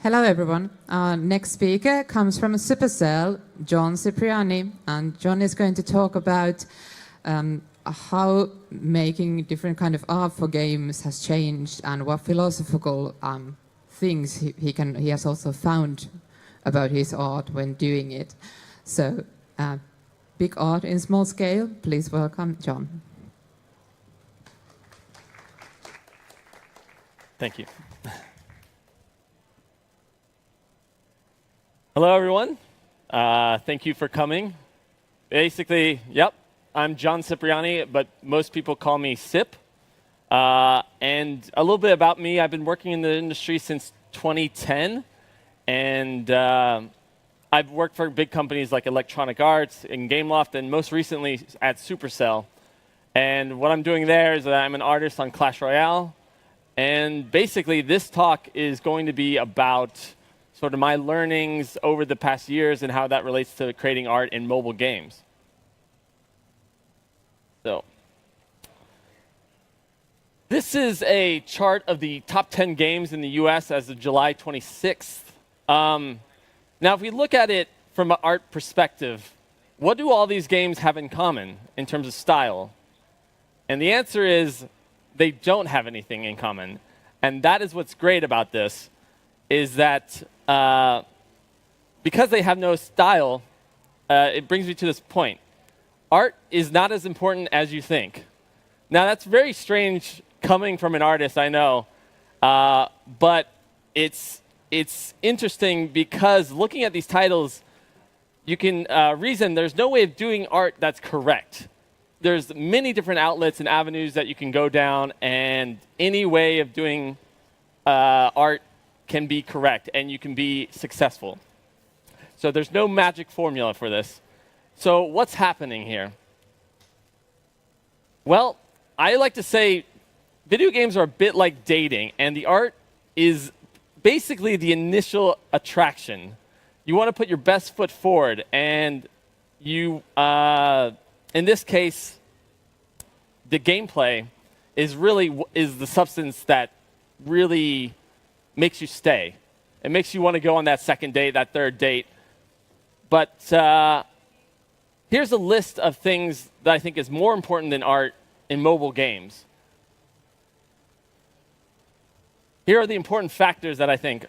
Hello, everyone. Our next speaker comes from Supercell, John Cipriani, and John is going to talk about how making different kind of art for games has changed and what philosophical things he has also found about his art when doing it. So, big art in small scale. Please welcome John. Thank you. Hello, everyone. Thank you for coming. Basically, yep, I'm John Cipriani, but most people call me Cip. And a little bit about me, I've been working in the industry since 2010. And I've worked for big companies like Electronic Arts and Gameloft, and most recently at Supercell. And what I'm doing there is that I'm an artist on Clash Royale. And basically, this talk is going to be about sort of my learnings over the past years and how that relates to creating art in mobile games. So, this is a chart of the top 10 games in the US as of July 26th. Now, if we look at it from an art perspective, what do all these games have in common in terms of style? And the answer is they don't have anything in common. And that is what's great about this, is that because they have no style, it brings me to this point. Art is not as important as you think. Now, that's very strange coming from an artist, I know. But it's interesting because looking at these titles, you can reason there's no way of doing art that's correct. There's many different outlets and avenues that you can go down, and any way of doing art can be correct, and you can be successful. So there's no magic formula for this. So what's happening here? Well, I like to say video games are a bit like dating, and the art is basically the initial attraction. You want to put your best foot forward, and you, in this case, the gameplay is the substance that really makes you stay. It makes you want to go on that second date, that third date. But here's a list of things that I think is more important than art in mobile games. Here are the important factors that I think.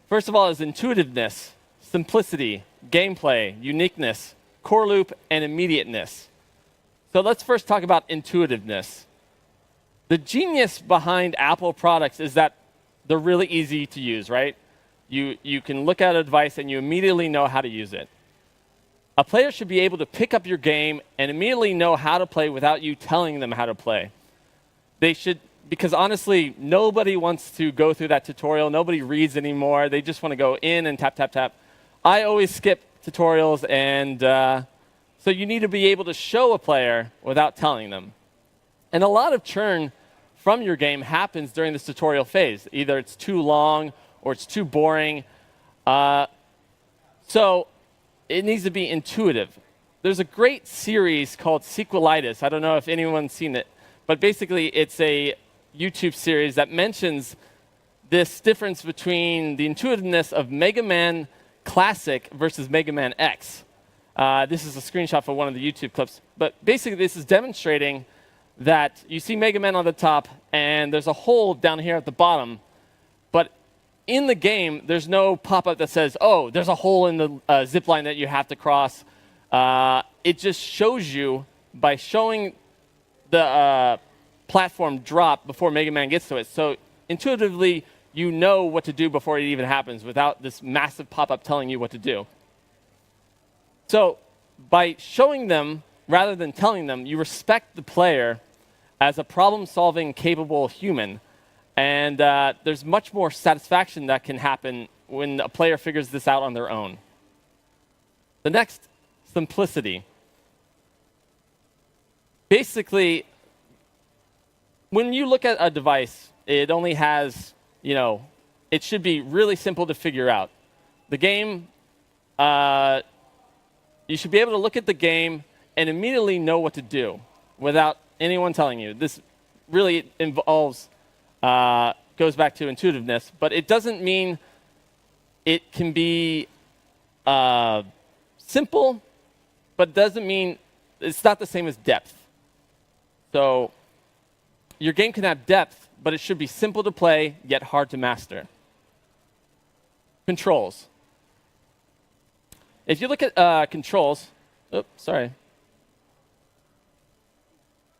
First of all is intuitiveness, simplicity, gameplay, uniqueness, core loop, and immediateness. So let's first talk about intuitiveness. The genius behind Apple products is that they're really easy to use, right? You can look at a device and you immediately know how to use it. A player should be able to pick up your game and immediately know how to play without you telling them how to play. They should, because honestly, nobody wants to go through that tutorial. Nobody reads anymore. They just want to go in and tap, tap, tap. I always skip tutorials, and so you need to be able to show a player without telling them. And a lot of churn from your game happens during this tutorial phase. Either it's too long or it's too boring. So it needs to be intuitive. There's a great series called Sequelitis. I don't know if anyone's seen it, but basically it's a YouTube series that mentions this difference between the intuitiveness of Mega Man Classic versus Mega Man X. This is a screenshot for one of the YouTube clips. But basically this is demonstrating that you see Mega Man on the top, and there's a hole down here at the bottom. But in the game, there's no pop-up that says, oh, there's a hole in the zip line that you have to cross. It just shows you, by showing the platform drop before Mega Man gets to it. So intuitively, you know what to do before it even happens without this massive pop-up telling you what to do. So by showing them, rather than telling them, you respect the player as a problem-solving, capable human. And there's much more satisfaction that can happen when a player figures this out on their own. The next, simplicity. Basically, when you look at a device, it only has, it should be really simple to figure out. The game, you should be able to look at the game and immediately know what to do without anyone telling you. This really involves, goes back to intuitiveness, but it doesn't mean it can be simple, but doesn't mean it's not the same as depth. So your game can have depth, but it should be simple to play, yet hard to master. Controls. If you look at controls,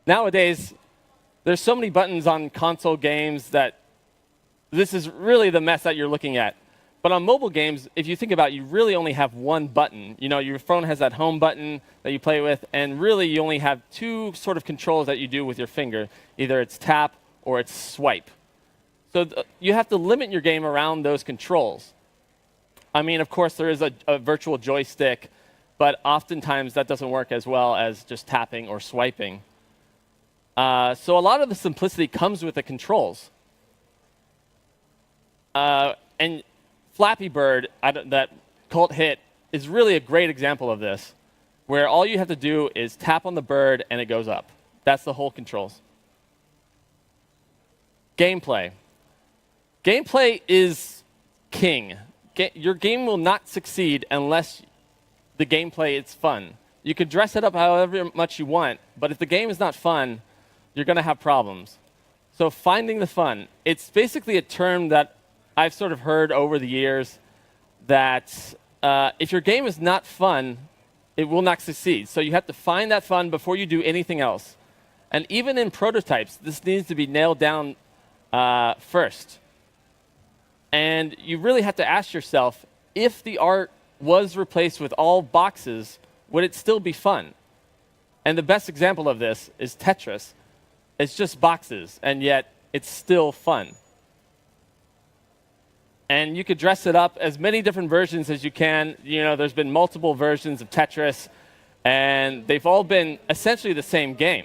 nowadays, there's so many buttons on console games that this is really the mess that you're looking at. But on mobile games, if you think about it, you really only have one button. You know, your phone has that home button that you play with, and really you only have two sort of controls that you do with your finger. Either it's tap or it's swipe. So you have to limit your game around those controls. I mean, of course, there is a virtual joystick, but oftentimes that doesn't work as well as just tapping or swiping. So a lot of the simplicity comes with the controls. And Flappy Bird, that cult hit, is really a great example of this, where all you have to do is tap on the bird and it goes up. That's the whole controls. Gameplay. Gameplay is king. Your game will not succeed unless the gameplay is fun. You could dress it up however much you want, but if the game is not fun, you're going to have problems. So finding the fun. It's basically a term that I've sort of heard over the years that if your game is not fun, it will not succeed. So you have to find that fun before you do anything else. And even in prototypes, this needs to be nailed down first. And you really have to ask yourself, if the art was replaced with all boxes, would it still be fun? And the best example of this is Tetris. It's just boxes, and yet it's still fun. And you could dress it up as many different versions as you can. You know, there's been multiple versions of Tetris, and they've all been essentially the same game.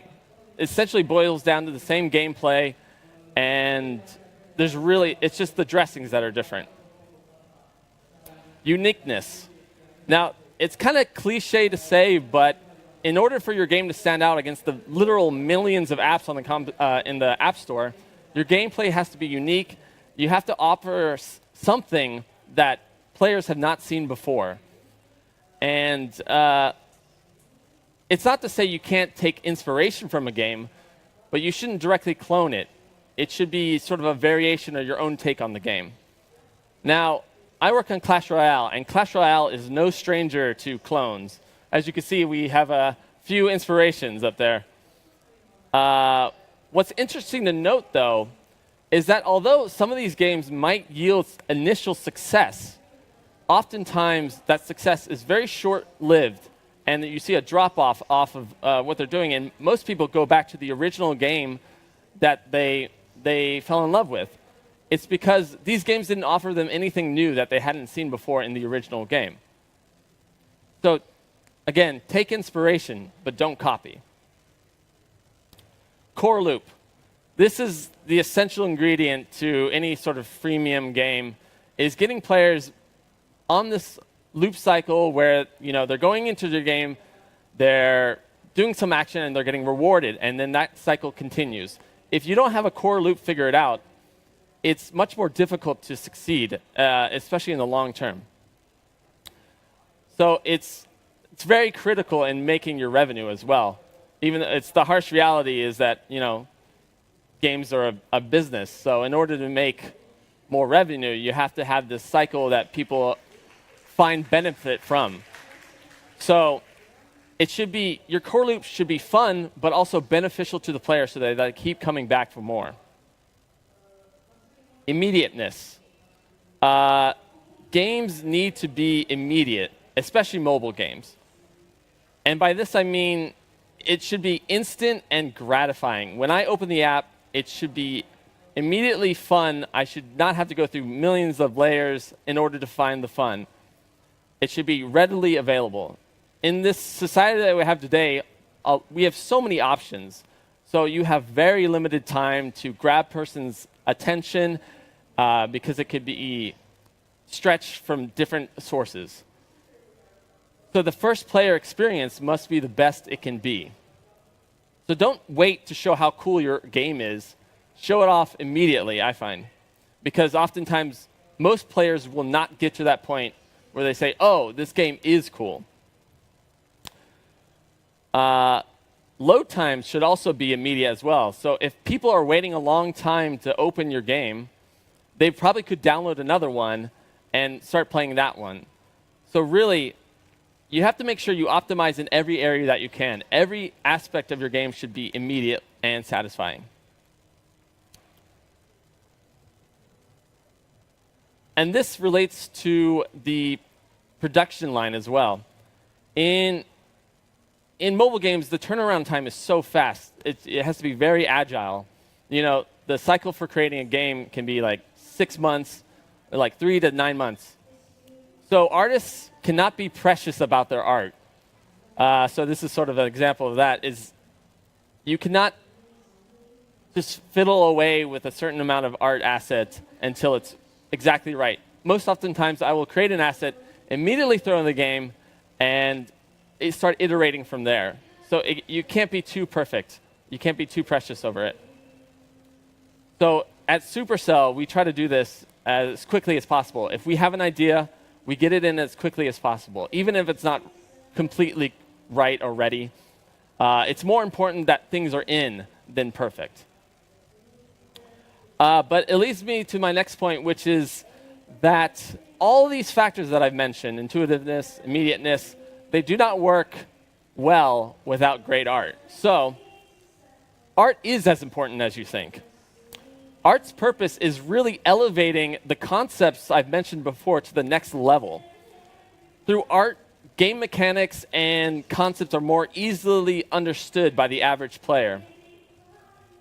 It essentially boils down to the same gameplay, and it's just the dressings that are different. Uniqueness. Now, it's kind of cliche to say, but in order for your game to stand out against the literal millions of apps on in the App Store, your gameplay has to be unique. You have to offer something that players have not seen before. And it's not to say you can't take inspiration from a game, but you shouldn't directly clone it. It should be sort of a variation of your own take on the game. Now, I work on Clash Royale, and Clash Royale is no stranger to clones. As you can see, we have a few inspirations up there. What's interesting to note, though, is that although some of these games might yield initial success, oftentimes that success is very short-lived, and you see a drop-off of what they're doing, and most people go back to the original game that they fell in love with. It's because these games didn't offer them anything new that they hadn't seen before in the original game. So, again, take inspiration, but don't copy. Core loop. This is the essential ingredient to any sort of freemium game, is getting players on this loop cycle where they're going into their game, they're doing some action, and they're getting rewarded, and then that cycle continues. If you don't have a core loop figured out, it's much more difficult to succeed, especially in the long term. So it's very critical in making your revenue as well. Even it's the harsh reality is that games are a business. So in order to make more revenue, you have to have this cycle that people find benefit from. So your core loop should be fun, but also beneficial to the player so that they keep coming back for more. Immediateness. Games need to be immediate, especially mobile games. And by this I mean it should be instant and gratifying. When I open the app, it should be immediately fun. I should not have to go through millions of layers in order to find the fun. It should be readily available. In this society that we have today, we have so many options. So you have very limited time to grab person's attention because it could be stretched from different sources. So the first player experience must be the best it can be. So don't wait to show how cool your game is. Show it off immediately, I find. Because oftentimes most players will not get to that point where they say, oh, this game is cool. Load times should also be immediate as well. So if people are waiting a long time to open your game, they probably could download another one and start playing that one. So really, you have to make sure you optimize in every area that you can. Every aspect of your game should be immediate and satisfying. And this relates to the production line as well. In mobile games, the turnaround time is so fast. It has to be very agile. You know, the cycle for creating a game can be like 6 months, or like 3 to 9 months. So artists cannot be precious about their art. So this is sort of an example of that, is you cannot just fiddle away with a certain amount of art asset until it's exactly right. Most oftentimes, I will create an asset, immediately throw in the game, and start iterating from there. So you can't be too perfect. You can't be too precious over it. So at Supercell, we try to do this as quickly as possible. If we have an idea, we get it in as quickly as possible, even if it's not completely right or ready. It's more important that things are in than perfect. But it leads me to my next point, which is that all these factors that I've mentioned, intuitiveness, immediateness, they do not work well without great art. So art is as important as you think. Art's purpose is really elevating the concepts I've mentioned before to the next level. Through art, game mechanics and concepts are more easily understood by the average player.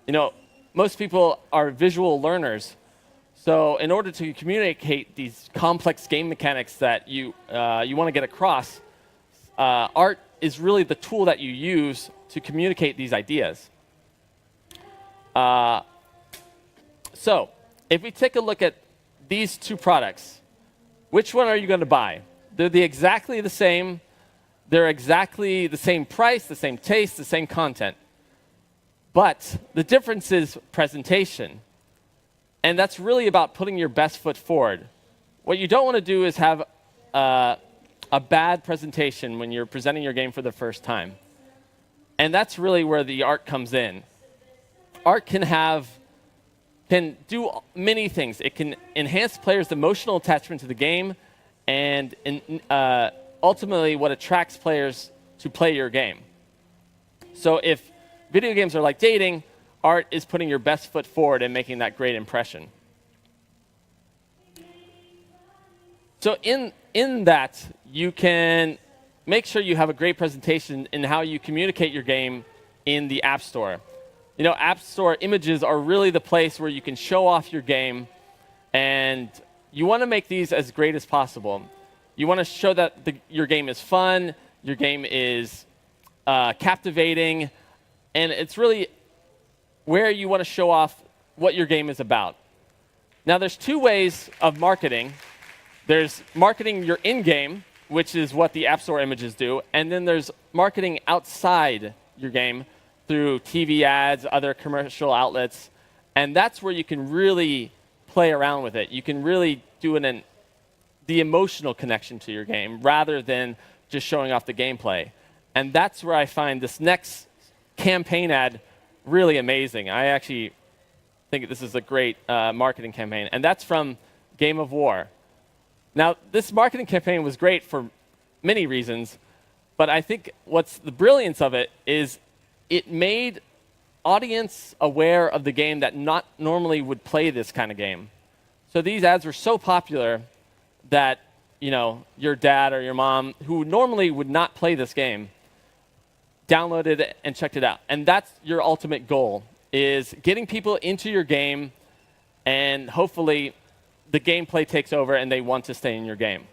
You know, most people are visual learners. So in order to communicate these complex game mechanics that you want to get across, art is really the tool that you use to communicate these ideas. So if we take a look at these two products, which one are you going to buy? They're exactly the same. They're exactly the same price, the same taste, the same content. But the difference is presentation. And that's really about putting your best foot forward. What you don't want to do is have a bad presentation when you're presenting your game for the first time. And that's really where the art comes in. Art can do many things. It can enhance players' emotional attachment to the game and ultimately what attracts players to play your game. So if video games are like dating, art is putting your best foot forward and making that great impression. So in that, you can make sure you have a great presentation in how you communicate your game in the App Store. You know, App Store images are really the place where you can show off your game, and you want to make these as great as possible. You want to show that your game is fun, your game is captivating, and it's really where you want to show off what your game is about. Now, there's two ways of marketing. There's marketing your in-game, which is what the App Store images do, and then there's marketing outside your game through TV ads, other commercial outlets, and that's where you can really play around with it. You can really do the emotional connection to your game rather than just showing off the gameplay. And that's where I find this next campaign ad really amazing. I actually think this is a great marketing campaign, and that's from Game of War. Now, this marketing campaign was great for many reasons, but I think what's the brilliance of it is it made audience aware of the game that not normally would play this kind of game. So these ads were so popular that, you know, your dad or your mom, who normally would not play this game, downloaded it and checked it out. And that's your ultimate goal, is getting people into your game, and hopefully the gameplay takes over and they want to stay in your game.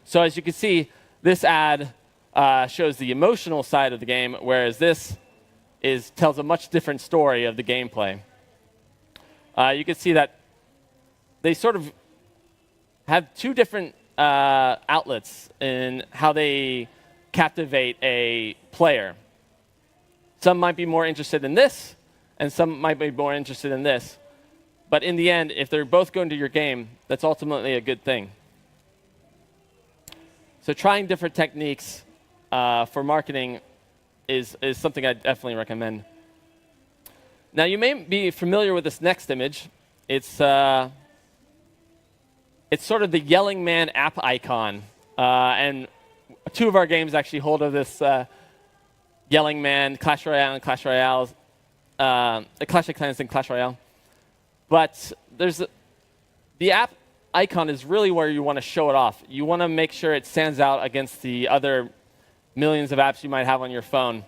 So as you can see, this ad shows the emotional side of the game, whereas this tells a much different story of the gameplay. You can see that they sort of have two different outlets in how they captivate a player. Some might be more interested in this, and some might be more interested in this. But in the end, if they're both going to your game, that's ultimately a good thing. So trying different techniques for marketing is something I definitely recommend. Now, you may be familiar with this next image. It's sort of the yelling man app icon. And two of our games actually hold of this yelling man, Clash Royale and Clash Royale, Clash of Clans and Clash Royale. But the app icon is really where you want to show it off. You want to make sure it stands out against the other millions of apps you might have on your phone.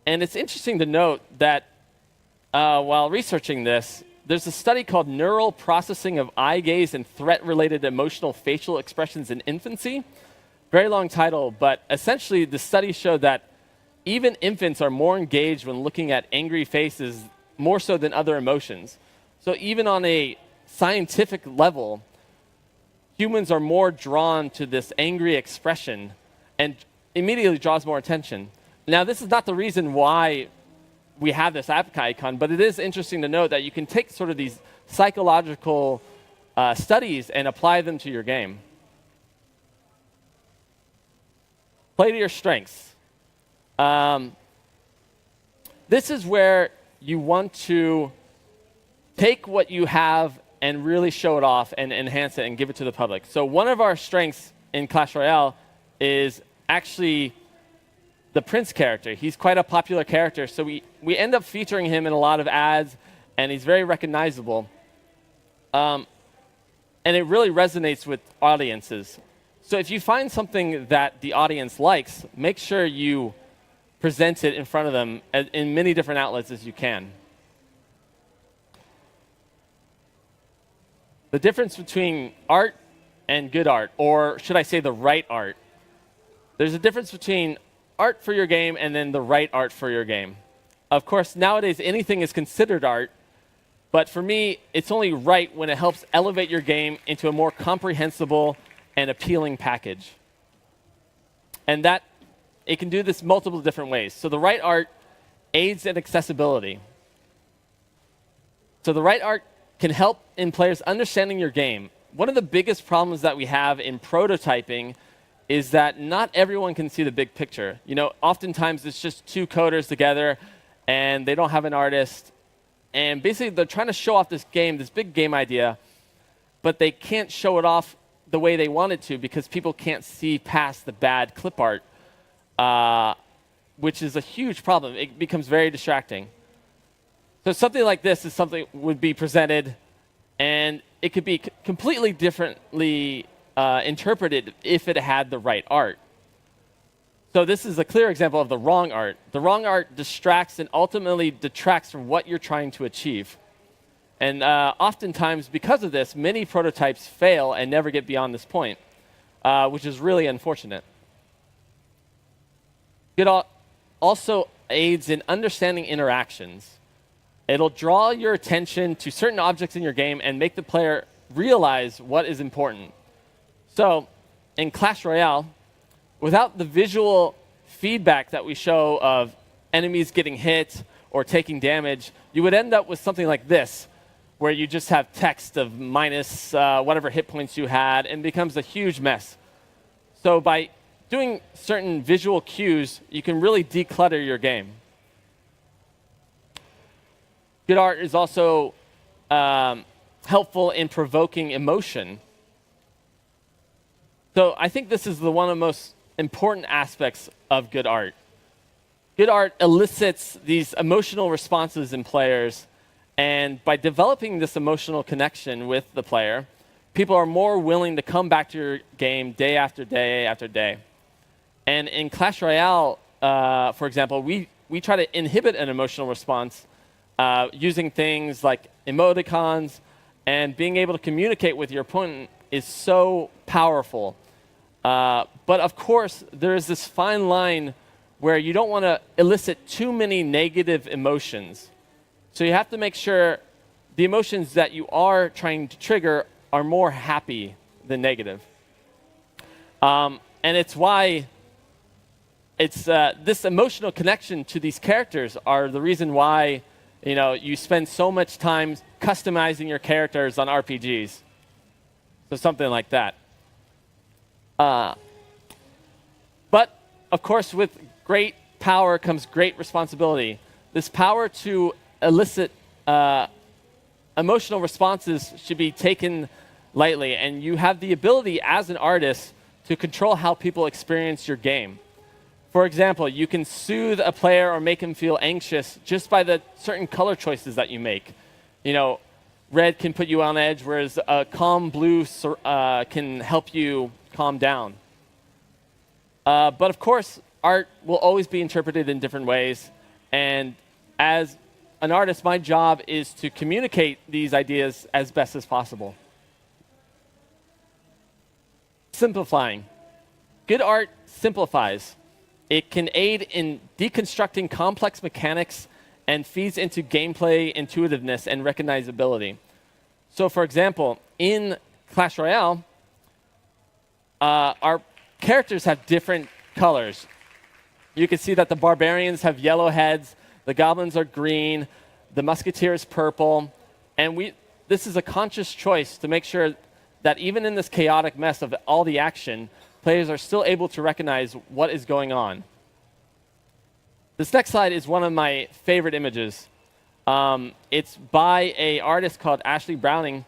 And it's interesting to note that while researching this, there's a study called Neural Processing of Eye Gaze and Threat-Related Emotional Facial Expressions in Infancy. Very long title, but essentially the study showed that even infants are more engaged when looking at angry faces, more so than other emotions. So even on a scientific level, humans are more drawn to this angry expression and immediately draws more attention. Now, this is not the reason why we have this app icon, but it is interesting to note that you can take sort of these psychological studies and apply them to your game. Play to your strengths. This is where you want to take what you have and really show it off and enhance it and give it to the public. So one of our strengths in Clash Royale is actually the Prince character. He's quite a popular character, so we end up featuring him in a lot of ads, and he's very recognizable. And it really resonates with audiences. So if you find something that the audience likes, make sure you present it in front of them in many different outlets as you can. The difference between art and good art, or should I say the right art. There's a difference between art for your game and then the right art for your game. Of course, nowadays anything is considered art, but for me, it's only right when it helps elevate your game into a more comprehensible and appealing package. And that it can do this multiple different ways. So the right art aids in accessibility. So the right art can help in players understanding your game. One of the biggest problems that we have in prototyping is that not everyone can see the big picture. You know, oftentimes it's just two coders together and they don't have an artist. And basically they're trying to show off this game, this big game idea, but they can't show it off the way they want it to because people can't see past the bad clip art, which is a huge problem. It becomes very distracting. So something like this is something would be presented, and it could be completely differently interpreted if it had the right art. So this is a clear example of the wrong art. The wrong art distracts and ultimately detracts from what you're trying to achieve. And oftentimes, because of this, many prototypes fail and never get beyond this point, which is really unfortunate. It also aids in understanding interactions. It'll draw your attention to certain objects in your game and make the player realize what is important. So in Clash Royale, without the visual feedback that we show of enemies getting hit or taking damage, you would end up with something like this, where you just have text of minus whatever hit points you had, and it becomes a huge mess. So by doing certain visual cues, you can really declutter your game. Good art is also helpful in provoking emotion. So I think this is one of the most important aspects of good art. Good art elicits these emotional responses in players, and by developing this emotional connection with the player, people are more willing to come back to your game day after day after day. And in Clash Royale, for example, we try to inhibit an emotional response using things like emoticons, and being able to communicate with your opponent is so powerful. But of course, there is this fine line where you don't want to elicit too many negative emotions. So you have to make sure the emotions that you are trying to trigger are more happy than negative. And it's why it's this emotional connection to these characters are the reason why You spend so much time customizing your characters on RPGs. So something like that. But, of course, with great power comes great responsibility. This power to elicit emotional responses should be taken lightly, and you have the ability as an artist to control how people experience your game. For example, you can soothe a player or make him feel anxious just by the certain color choices that you make. Red can put you on edge, whereas a calm blue can help you calm down. But of course, art will always be interpreted in different ways, and as an artist, my job is to communicate these ideas as best as possible. Simplifying. Good art simplifies. It can aid in deconstructing complex mechanics and feeds into gameplay intuitiveness and recognizability. So for example, in Clash Royale, our characters have different colors. You can see that the barbarians have yellow heads, the goblins are green, the musketeers purple, and this is a conscious choice to make sure that even in this chaotic mess of all the action, players are still able to recognize what is going on. This next slide is one of my favorite images. It's by an artist called Ashley Browning,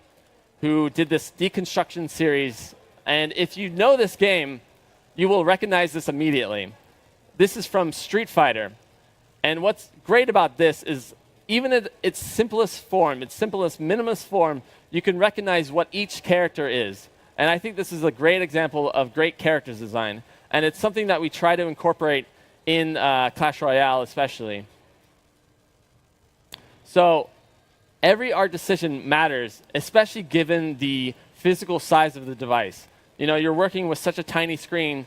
who did this deconstruction series. And if you know this game, you will recognize this immediately. This is from Street Fighter. And what's great about this is even at its simplest form, its simplest minimalist form, you can recognize what each character is. And I think this is a great example of great character design. And it's something that we try to incorporate in Clash Royale especially. So every art decision matters, especially given the physical size of the device. You're working with such a tiny screen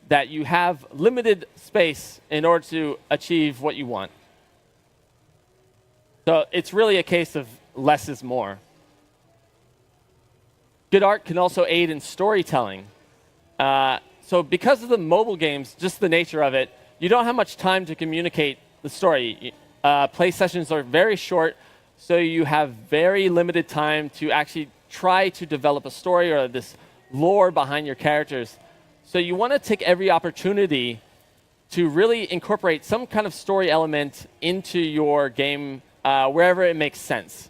that you have limited space in order to achieve what you want. So it's really a case of less is more. Good art can also aid in storytelling. So because of the mobile games, just the nature of it, you don't have much time to communicate the story. Play sessions are very short, so you have very limited time to actually try to develop a story or this lore behind your characters. So you want to take every opportunity to really incorporate some kind of story element into your game wherever it makes sense.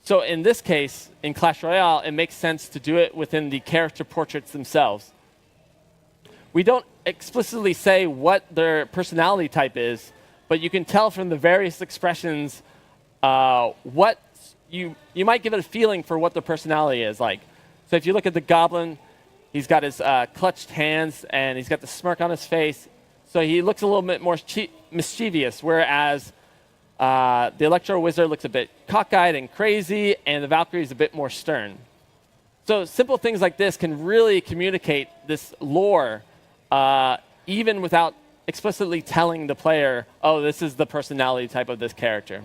So in this case, in Clash Royale, it makes sense to do it within the character portraits themselves. We don't explicitly say what their personality type is, but you can tell from the various expressions what you might give it a feeling for what their personality is like. So if you look at the goblin, he's got his clutched hands and he's got the smirk on his face. So he looks a little bit more mischievous, whereas the Electro Wizard looks a bit cockeyed and crazy, and the Valkyrie is a bit more stern. So simple things like this can really communicate this lore, even without explicitly telling the player, oh, this is the personality type of this character.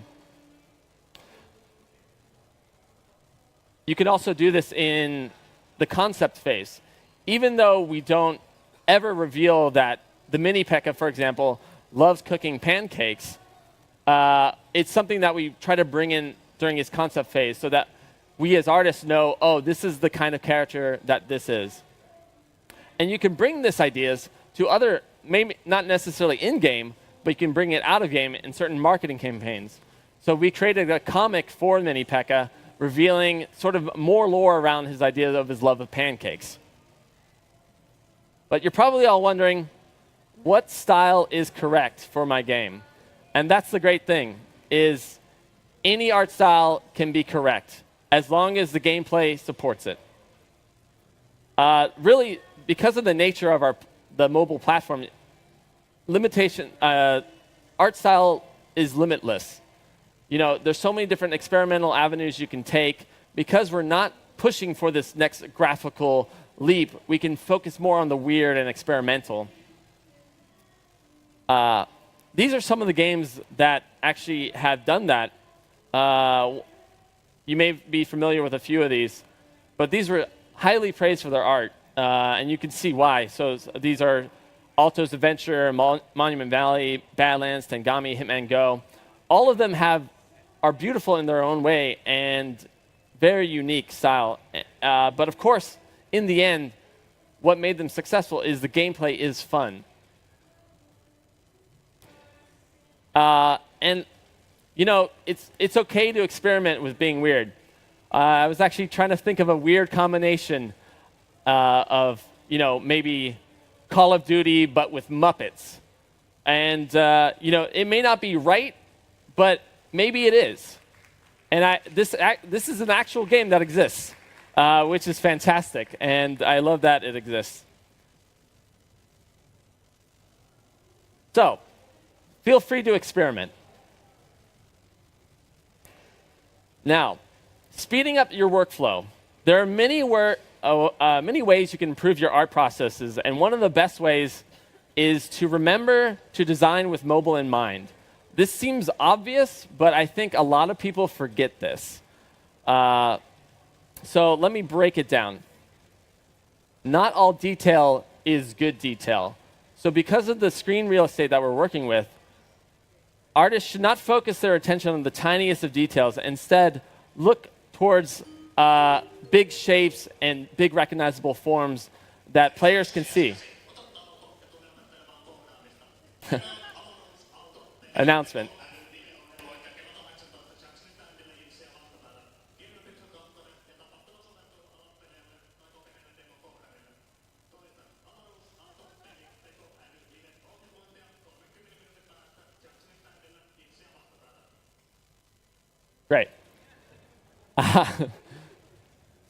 You can also do this in the concept phase. Even though we don't ever reveal that the mini P.E.K.K.A., for example, loves cooking pancakes, it's something that we try to bring in during his concept phase so that we as artists know, oh, this is the kind of character that this is. And you can bring this ideas to other, maybe not necessarily in-game, but you can bring it out of game in certain marketing campaigns. So we created a comic for mini P.E.K.K.A. revealing sort of more lore around his idea of his love of pancakes. But you're probably all wondering, what style is correct for my game? And that's the great thing, is any art style can be correct, as long as the gameplay supports it. Really, because of the nature of the mobile platform, art style is limitless. There's so many different experimental avenues you can take. Because we're not pushing for this next graphical leap, we can focus more on the weird and experimental. These are some of the games that actually have done that. You may be familiar with a few of these, but these were highly praised for their art, and you can see why. So these are Alto's Adventure, Monument Valley, Badlands, Tengami, Hitman Go. All of them have are beautiful in their own way and very unique style. But of course, in the end, what made them successful is the gameplay is fun. And you know, it's okay to experiment with being weird. I was actually trying to think of a weird combination of, you know, maybe Call of Duty but with Muppets. And you know, it may not be right, but maybe it is. And this is an actual game that exists, which is fantastic, and I love that it exists. So, feel free to experiment. Now, speeding up your workflow. There are many ways you can improve your art processes, and one of the best ways is to remember to design with mobile in mind. This seems obvious, but I think a lot of people forget this. So let me break it down. Not all detail is good detail. So because of the screen real estate that we're working with, artists should not focus their attention on the tiniest of details. Instead, look towards big shapes and big recognizable forms that players can see. Announcement. Great.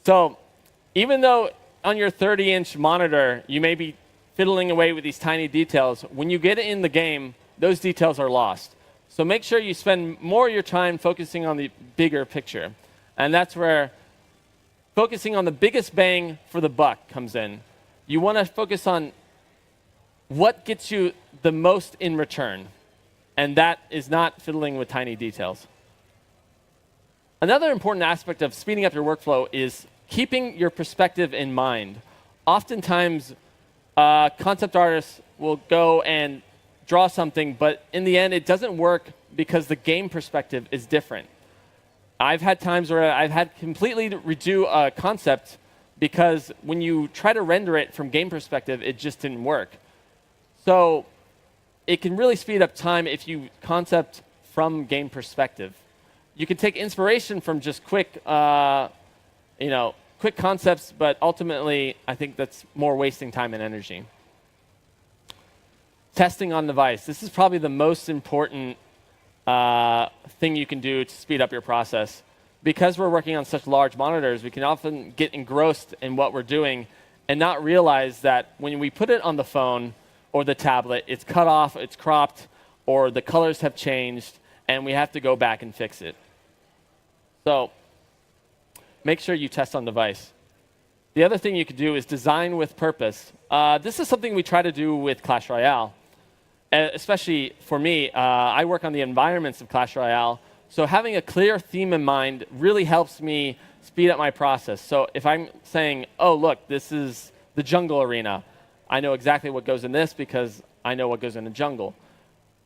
So even though on your 30-inch monitor, you may be fiddling away with these tiny details, when you get in the game, those details are lost. So make sure you spend more of your time focusing on the bigger picture. And that's where focusing on the biggest bang for the buck comes in. You want to focus on what gets you the most in return. And that is not fiddling with tiny details. Another important aspect of speeding up your workflow is keeping your perspective in mind. Oftentimes, concept artists will go and draw something, but in the end, it doesn't work because the game perspective is different. I've had times where I've had completely redo a concept because when you try to render it from game perspective, it just didn't work. So it can really speed up time if you concept from game perspective. You can take inspiration from just quick, quick concepts, but ultimately, I think that's more wasting time and energy. Testing on device. This is probably the most important thing you can do to speed up your process. Because we're working on such large monitors, we can often get engrossed in what we're doing and not realize that when we put it on the phone or the tablet, it's cut off, it's cropped, or the colors have changed, and we have to go back and fix it. So make sure you test on device. The other thing you could do is design with purpose. This is something we try to do with Clash Royale. Especially for me, I work on the environments of Clash Royale, so having a clear theme in mind really helps me speed up my process. So if I'm saying, oh, look, this is the jungle arena, I know exactly what goes in this because I know what goes in the jungle.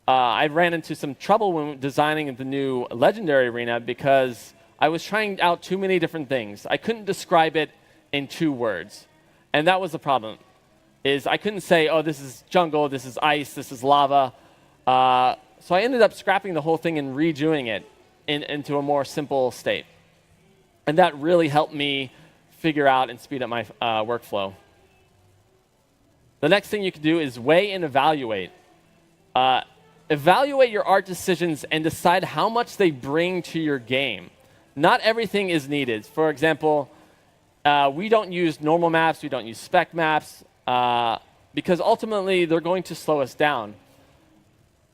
I ran into some trouble when designing the new Legendary arena because I was trying out too many different things. I couldn't describe it in 2 words. And that was the problem, is I couldn't say, oh, this is jungle, this is ice, this is lava. So I ended up scrapping the whole thing and redoing it into a more simple state. And that really helped me figure out and speed up my workflow. The next thing you can do is weigh and evaluate. Evaluate your art decisions and decide how much they bring to your game. Not everything is needed. For example, we don't use normal maps, we don't use spec maps, because ultimately they're going to slow us down.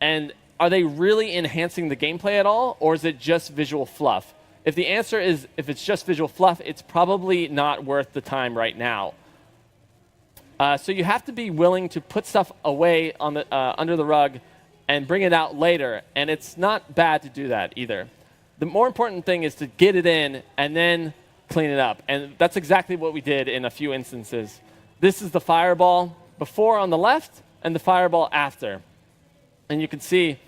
And are they really enhancing the gameplay at all, or is it just visual fluff? If the answer is if it's just visual fluff, it's probably not worth the time right now. So you have to be willing to put stuff away on the, under the rug and bring it out later, and it's not bad to do that either. The more important thing is to get it in and then clean it up. And that's exactly what we did in a few instances. This is the fireball before on the left and the fireball after. And you can see,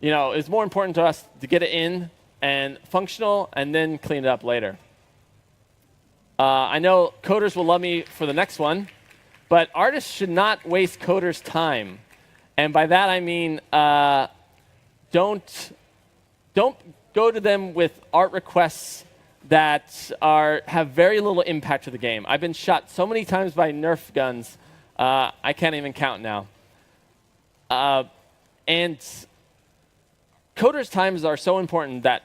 it's more important to us to get it in and functional, and then clean it up later. I know coders will love me for the next one, but artists should not waste coders' time. And by that I mean don't go to them with art requests that have very little impact to the game. I've been shot so many times by Nerf guns, I can't even count now. And coders' times are so important that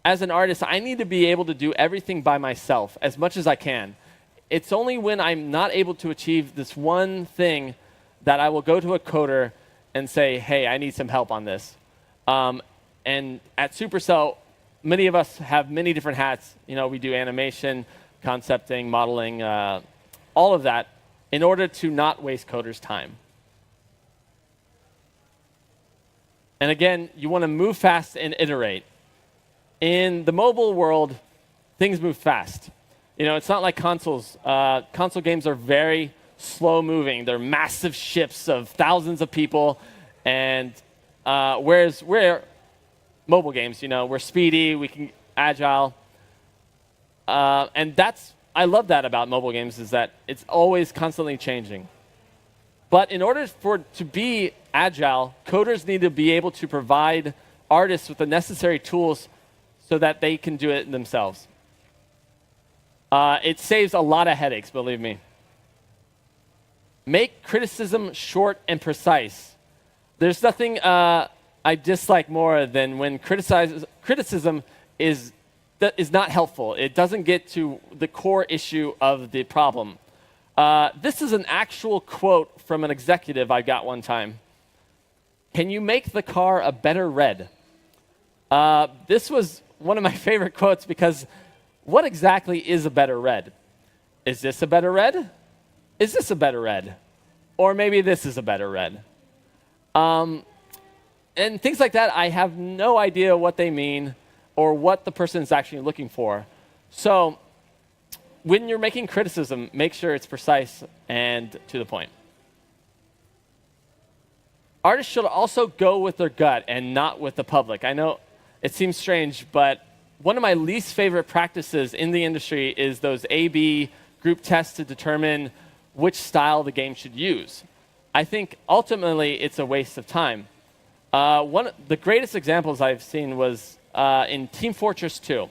as an artist, I need to be able to do everything by myself as much as I can. It's only when I'm not able to achieve this one thing that I will go to a coder and say, hey, I need some help on this. And at Supercell, many of us have many different hats. We do animation, concepting, modeling, all of that in order to not waste coders' time. And again, you want to move fast and iterate. In the mobile world, things move fast. It's not like consoles. Console games are very slow-moving. They're massive ships of thousands of people. And whereas we're mobile games, we're speedy, we can agile. And I love that about mobile games, is that it's always constantly changing. But in order to be agile, coders need to be able to provide artists with the necessary tools so that they can do it themselves. It saves a lot of headaches, believe me. Make criticism short and precise. There's nothing I dislike more than when criticism is not helpful. It doesn't get to the core issue of the problem. This is an actual quote from an executive I got one time. Can you make the car a better red? This was one of my favorite quotes because what exactly is a better red? Is this a better red? Is this a better red? Or maybe this is a better red. And things like that, I have no idea what they mean or what the person is actually looking for. So when you're making criticism, make sure it's precise and to the point. Artists should also go with their gut and not with the public. I know it seems strange, but one of my least favorite practices in the industry is those A/B group tests to determine which style the game should use. I think ultimately it's a waste of time. One of the greatest examples I've seen was in Team Fortress 2.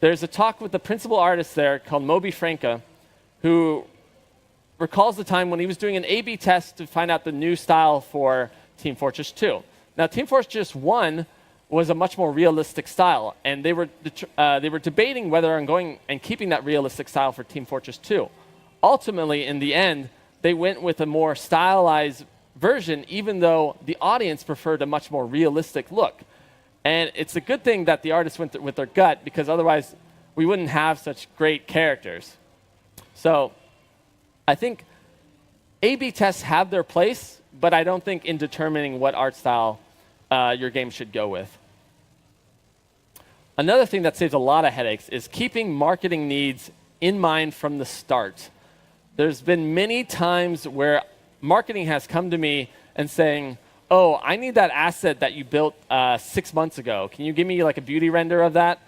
There's a talk with the principal artist there called Moby Franca, who recalls the time when he was doing an A/B test to find out the new style for Team Fortress 2. Now, Team Fortress 1 was a much more realistic style, and they were debating whether on going and keeping that realistic style for Team Fortress 2. Ultimately, in the end, they went with a more stylized version, even though the audience preferred a much more realistic look. And it's a good thing that the artists went with their gut, because otherwise we wouldn't have such great characters. So I think A/B tests have their place, but I don't think in determining what art style your game should go with. Another thing that saves a lot of headaches is keeping marketing needs in mind from the start. There's been many times where marketing has come to me and saying, oh, I need that asset that you built 6 months ago. Can you give me like a beauty render of that?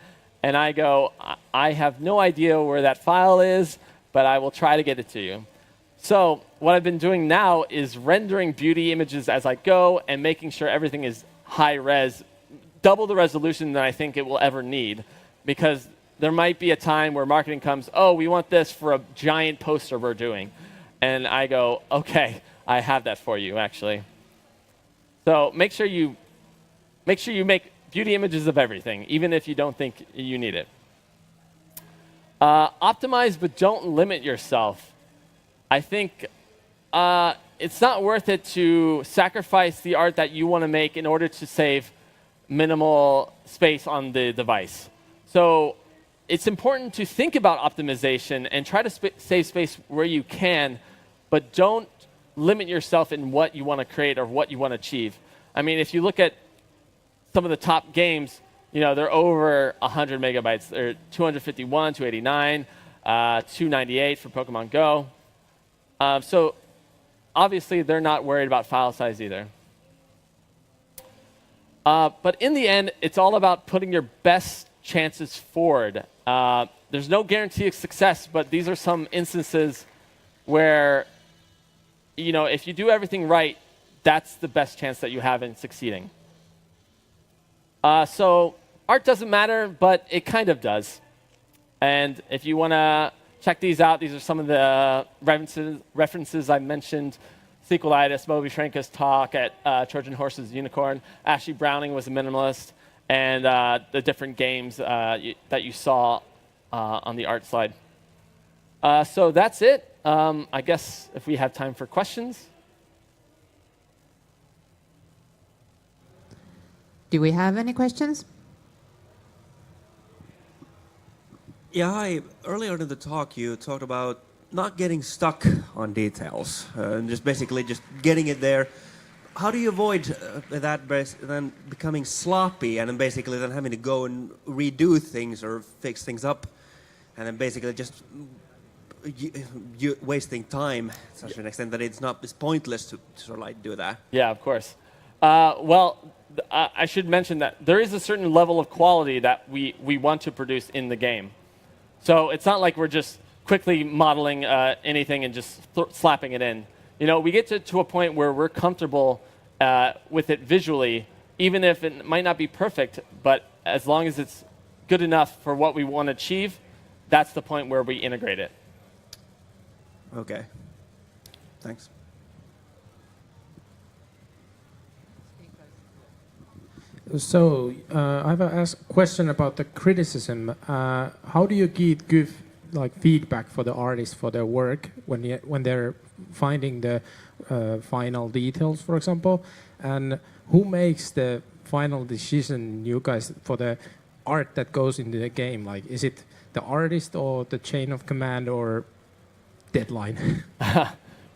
And I go, I have no idea where that file is, but I will try to get it to you. So what I've been doing now is rendering beauty images as I go and making sure everything is high res, double the resolution than I think it will ever need, because there might be a time where marketing comes, oh, we want this for a giant poster we're doing. And I go, okay, I have that for you, actually. So make sure you make beauty images of everything, even if you don't think you need it. Optimize, but don't limit yourself. I think it's not worth it to sacrifice the art that you want to make in order to save minimal space on the device. So it's important to think about optimization and try to save space where you can, but don't limit yourself in what you want to create or what you want to achieve. I mean, if you look at some of the top games, they're over 100 megabytes. They're 251, 289, 298 for Pokemon Go. So obviously, they're not worried about file size either. But in the end, it's all about putting your best chances forward. There's no guarantee of success, but these are some instances where, if you do everything right, that's the best chance that you have in succeeding. So art doesn't matter, but it kind of does. And if you want to check these out, these are some of the references I mentioned. Sequelitis, Moby Shrenka's talk at Trojan Horse's Unicorn. Ashley Browning was a minimalist. And the different games that you saw on the art slide. So that's it. I guess if we have time for questions. Do we have any questions? Yeah, hi. Earlier in the talk, you talked about not getting stuck on details and just basically just getting it there. How do you avoid that then becoming sloppy and then basically then having to go and redo things or fix things up and then basically just you wasting time to such an extent that it's pointless to sort of like do that? Yeah, of course. Well, I should mention that there is a certain level of quality that we want to produce in the game. So it's not like we're just quickly modeling anything and just slapping it in. We get to a point where we're comfortable with it visually, even if it might not be perfect, but as long as it's good enough for what we want to achieve, that's the point where we integrate it. Okay. Thanks. So I have a question about the criticism. How do you give feedback for the artists for their work when they're finding the final details, for example? And who makes the final decision, you guys, for the art that goes into the game? Like, is it the artist or the chain of command or deadline?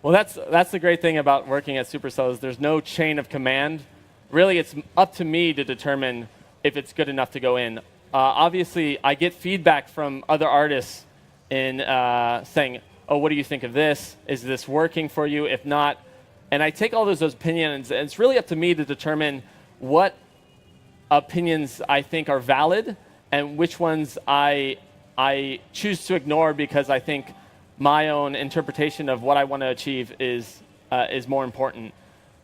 Well, that's the great thing about working at Supercell is there's no chain of command. Really, it's up to me to determine if it's good enough to go in. Obviously, I get feedback from other artists in saying, oh, what do you think of this? Is this working for you? If not, and I take all those opinions, and it's really up to me to determine what opinions I think are valid and which ones I choose to ignore because I think my own interpretation of what I want to achieve is more important.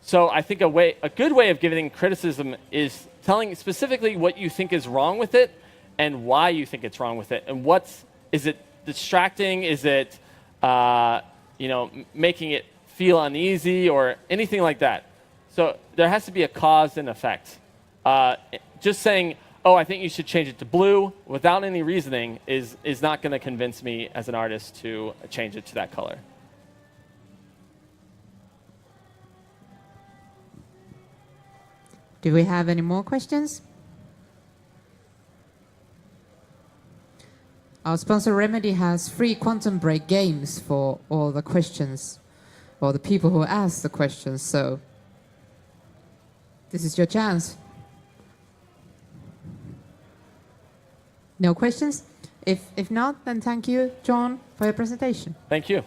So I think a good way of giving criticism is telling specifically what you think is wrong with it and why you think it's wrong with it. And is it distracting? Is it making it feel uneasy or anything like that? So there has to be a cause and effect. Just saying, oh, I think you should change it to blue without any reasoning is not going to convince me as an artist to change it to that color. Do we have any more questions? Our sponsor Remedy has free quantum break games for all the questions, or the people who ask the questions, so this is your chance. No questions? If not, then thank you, John, for your presentation. Thank you.